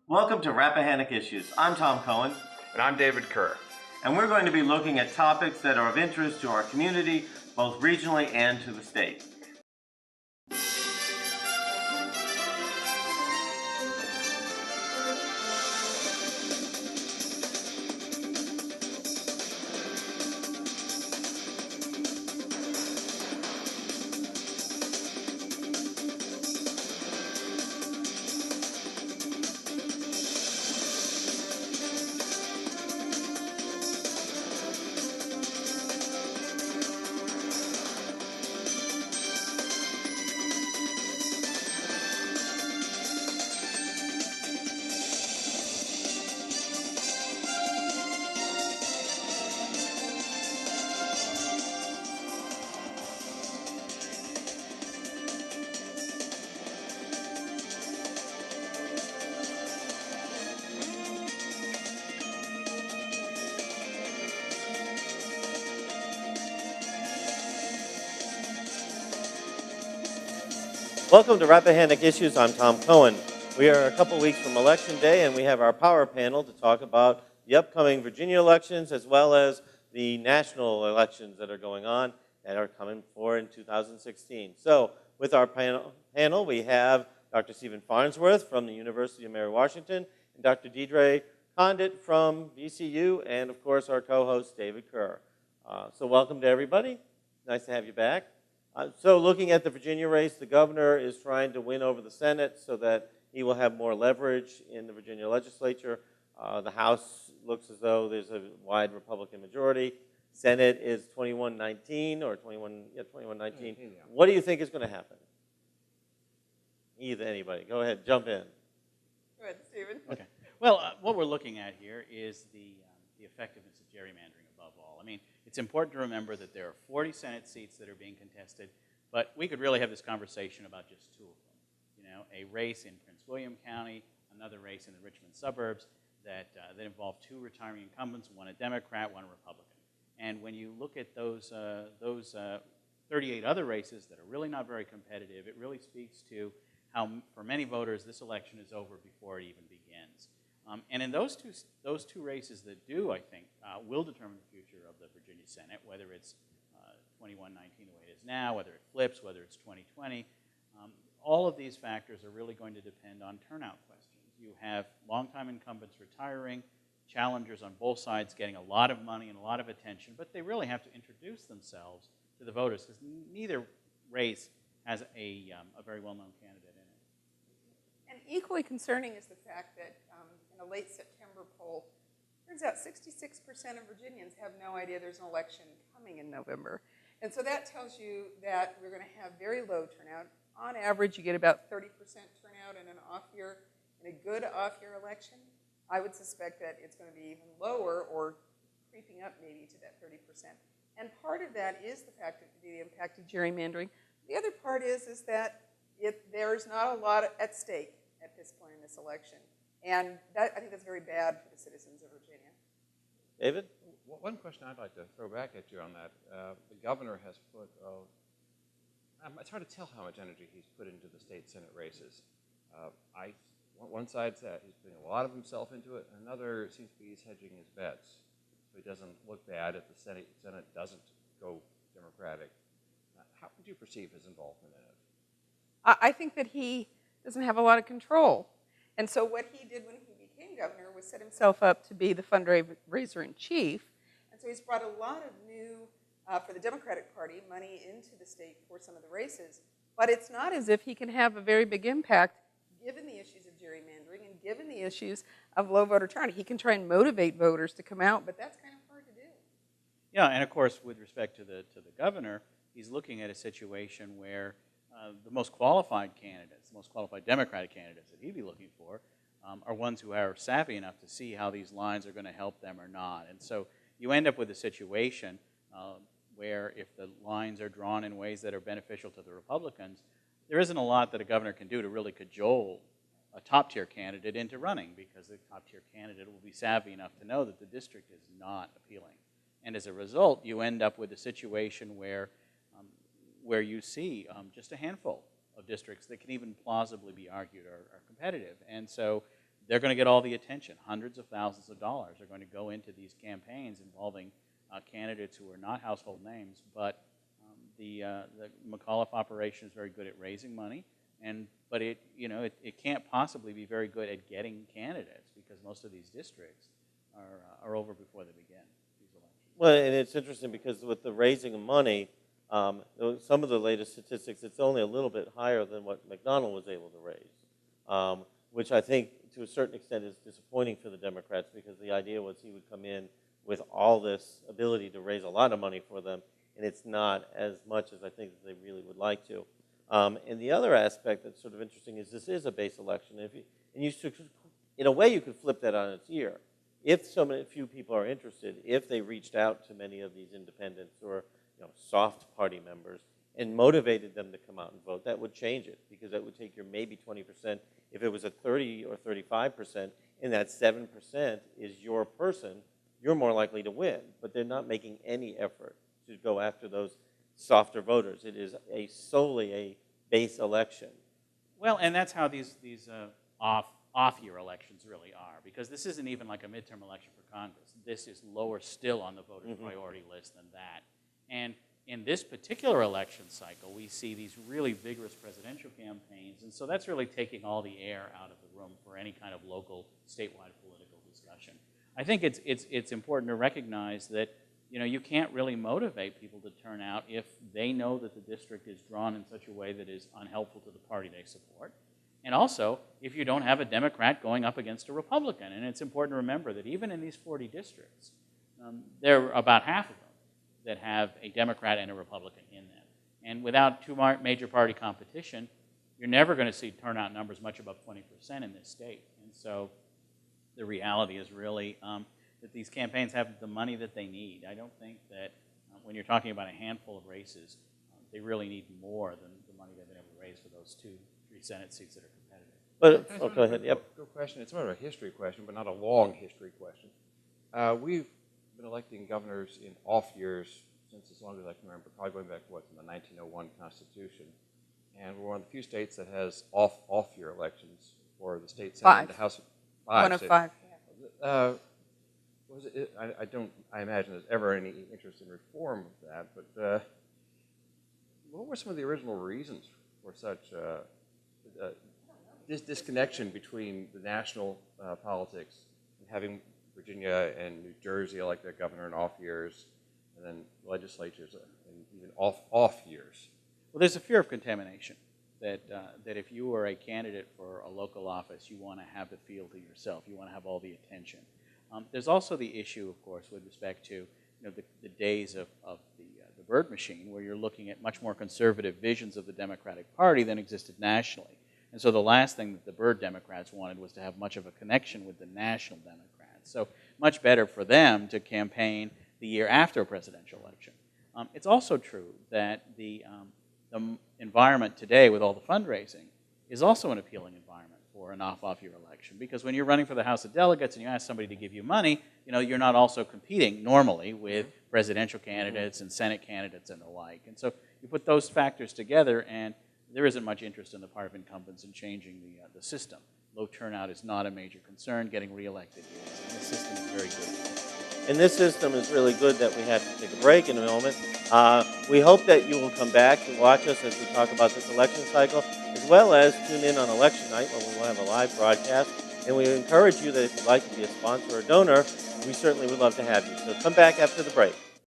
Welcome to Rappahannock Issues. I'm Tom Cohen. And I'm David Kerr. And we're going to be looking at topics that are of interest to our community, both regionally and to the state. Welcome to Rappahannock Issues. I'm Tom Cohen. We are a couple weeks from Election Day, and we have our power panel to talk about the upcoming Virginia elections as well as the national elections that are going on and are coming forward in 2016. So with our panel, we have Dr. Stephen Farnsworth from the University of Mary Washington and Dr. Deidre Condit from VCU, and of course our co-host David Kerr. So welcome to everybody. Nice to have you back. So looking at the Virginia race, the governor is trying to win over the Senate so that he will have more leverage in the Virginia legislature. The House looks as though there's a wide Republican majority. Senate is 21-19 or 21-19. Yeah. What do you think is going to happen? Anybody. Go ahead, jump in. Go ahead, Stephen. Okay. Well, what we're looking at here is the effectiveness of gerrymandering above all. I mean, it's important to remember that there are 40 Senate seats that are being contested, but we could really have this conversation about just two of them. You know, a race in Prince William County, another race in the Richmond suburbs that involve two retiring incumbents, one a Democrat, one a Republican. And when you look at those 38 other races that are really not very competitive, it really speaks to how, for many voters, this election is over before it even begins. And in those two races that do, I think, will determine the future of the Virginia Senate, whether it's 21-19 the way it is now, whether it flips, whether it's 2020. All of these factors are really going to depend on turnout questions. You have longtime incumbents retiring, challengers on both sides getting a lot of money and a lot of attention, but they really have to introduce themselves to the voters because neither race has a very well-known candidate in it. And equally concerning is the fact that in a late September poll, turns out 66% of Virginians have no idea there's an election coming in November. And so that tells you that we're going to have very low turnout. On average, you get about 30% turnout in an off-year, in a good off-year election. I would suspect that it's going to be even lower or creeping up maybe to that 30%. And part of that is the impact of gerrymandering. The other part is that there's not a lot at stake at this point in this election. And I think that's very bad for the citizens of Virginia. David? One question I'd like to throw back at you on that. The governor has put, it's hard to tell how much energy he's put into the state Senate races. One side said he's putting a lot of himself into it. Another seems to be he's hedging his bets so he doesn't look bad if the Senate doesn't go Democratic. How would you perceive his involvement in it? I think that he doesn't have a lot of control. And so what he did when he became governor was set himself up to be the fundraiser in chief. And so he's brought a lot of new, for the Democratic Party, money into the state for some of the races. But it's not as if he can have a very big impact given the issues of gerrymandering and given the issues of low voter turnout. He can try and motivate voters to come out, but that's kind of hard to do. Yeah, and of course, with respect to the governor, he's looking at a situation where the most qualified candidates, the most qualified Democratic candidates that he'd be looking for are ones who are savvy enough to see how these lines are going to help them or not. And so you end up with a situation where if the lines are drawn in ways that are beneficial to the Republicans, there isn't a lot that a governor can do to really cajole a top-tier candidate into running because the top-tier candidate will be savvy enough to know that the district is not appealing. And as a result, you end up with a situation where you see just a handful of districts that can even plausibly be argued are competitive. And so they're going to get all the attention. Hundreds of thousands of dollars are going to go into these campaigns involving candidates who are not household names, but the McAuliffe operation is very good at raising money, but it can't possibly be very good at getting candidates because most of these districts are over before they begin these elections. Well, and it's interesting because with the raising of money, some of the latest statistics, it's only a little bit higher than what McDonald was able to raise, which I think to a certain extent is disappointing for the Democrats because the idea was he would come in with all this ability to raise a lot of money for them, and it's not as much as I think that they really would like to. And the other aspect that's sort of interesting is this is a base election. In a way, you could flip that on its ear. If so few people are interested, if they reached out to many of these independents or soft party members and motivated them to come out and vote, that would change it because that would take your maybe 20%. If it was a 30 or 35%, and that 7% is your person, you're more likely to win. But they're not making any effort to go after those softer voters. It is solely a base election. Well, and that's how these off-year elections really are, because this isn't even like a midterm election for Congress. This is lower still on the voters' priority list than that. And in this particular election cycle, we see these really vigorous presidential campaigns, and so that's really taking all the air out of the room for any kind of local, statewide political discussion. I think it's important to recognize that you can't really motivate people to turn out if they know that the district is drawn in such a way that is unhelpful to the party they support. And also, if you don't have a Democrat going up against a Republican. And it's important to remember that even in these 40 districts, there are about half of them that have a Democrat and a Republican in them. And without two major party competition, you're never going to see turnout numbers much above 20% in this state. And so the reality is really that these campaigns have the money that they need. I don't think that when you're talking about a handful of races, they really need more than the money they've been able to raise for those 2-3 Senate seats that are competitive. But go ahead. Yep. Good question. It's more of a history question, but not a long history question. We've been electing governors in off years since as long as I can remember, probably going back to from the 1901 Constitution. And we're one of the few states that has off-year elections for the state Senate and the House. One of five. Yeah. I imagine there's ever any interest in reform of that, but what were some of the original reasons for such this disconnection between the national politics and having Virginia and New Jersey elect their governor in off years, and then legislatures in even off years? Well, there's a fear of contamination that if you are a candidate for a local office, you want to have the field to yourself. You want to have all the attention. There's also the issue, of course, with respect to the days of the Byrd machine, where you're looking at much more conservative visions of the Democratic Party than existed nationally. And so the last thing that the Byrd Democrats wanted was to have much of a connection with the national Democrats. So much better for them to campaign the year after a presidential election. It's also true that the environment today with all the fundraising is also an appealing environment for an off-year election, because when you're running for the House of Delegates and you ask somebody to give you money, you're not also competing normally with presidential candidates and Senate candidates and the like. And so you put those factors together, and there isn't much interest on the part of incumbents in changing the system. Low turnout is not a major concern. Getting reelected is. And the system is very good. And this system is really good that we have to take a break in a moment. We hope that you will come back and watch us as we talk about this election cycle, as well as tune in on election night when we will have a live broadcast. And we encourage you that if you'd like to be a sponsor or donor, we certainly would love to have you. So come back after the break.